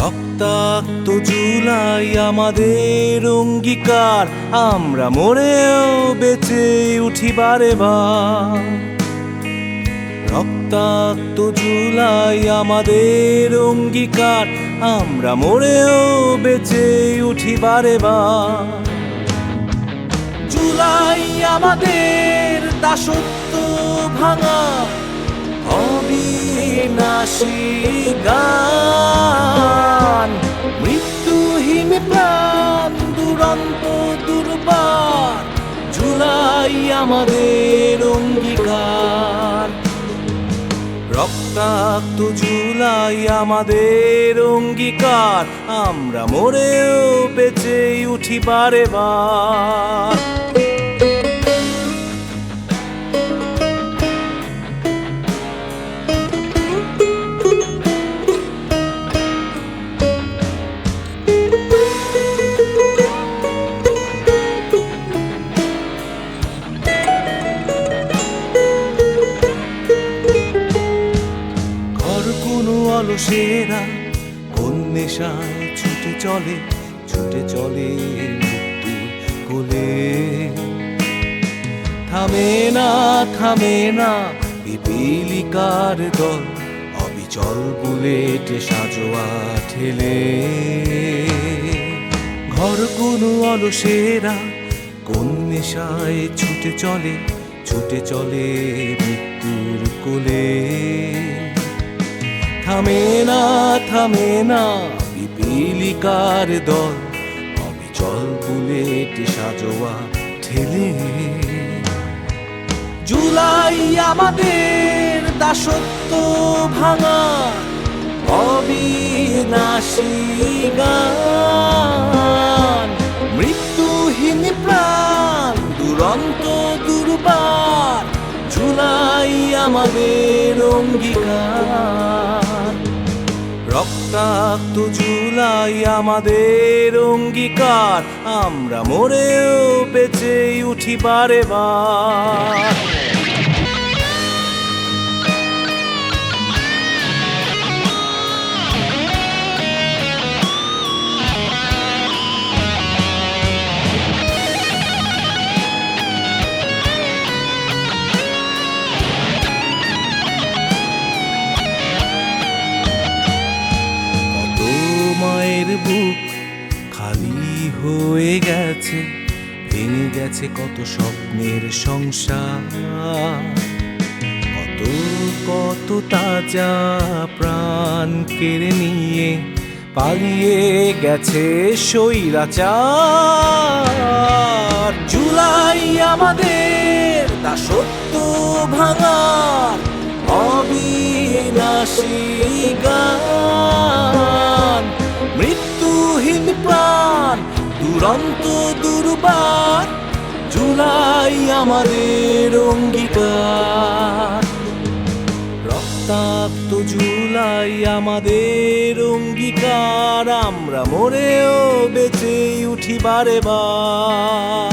রক্তাক্ত জুলাই আমাদের অঙ্গীকার, আমরা মরেও বেঁচে উঠি বারে বার। রক্তাক্ত জুলাই আমাদের অঙ্গীকার, আমরা মরেও বেঁচে উঠি বারে বার। জুলাই আমাদের দাসত্ব ভাঙা অবিনাশী গান, মৃত্যুহীন প্রাণ দুরন্ত দুর্বার। জুলাই আমাদের অঙ্গীকার, রক্তাক্ত জুলাই আমাদের অঙ্গীকার, আমরা মরেও বেঁচে উঠি বারে বার। অলসেরা কোন নেশায় ছুটে চলে মৃত্যুর কোলে। থামে না পিপীলিকার দল, অবিচল বুলেটে সাজোয়া ঠেলে। ঘর কোন অলসেরা কোন নেশায় ছুটে চলে মৃত্যুর কোলে। থামে না পিপীলিকার দল, অবিচল বুলেট সাজোয়া ঠেলে। জুলাই আমাদের দাসত্ব ভাঙা অবিনাশী গান, মৃত্যুহীন প্রাণ দুরন্ত দুর্বার। জুলাই আমাদের অঙ্গীকার, রক্তাক্ত জুলাই আমাদের অঙ্গীকার, আমরা মরেও বেঁচে উঠি বারে বার। মায়ের বুক খালি হয়ে গেছে, ভেঙে গেছে কত স্বপ্নের সংসার। কত তাজা প্রাণ কেড়ে নিয়ে পালিয়ে গেছে স্বৈরাচার। জুলাই আমাদের দাসত্ব ভাঙার অবিনাশী গান, মৃত্যুহীন প্রাণ দুরন্ত দুর্বার। জুলাই আমাদের অঙ্গীকার, রক্তাক্ত জুলাই আমাদের অঙ্গীকার, আমরা মরেও বেঁচে উঠি বারে বার।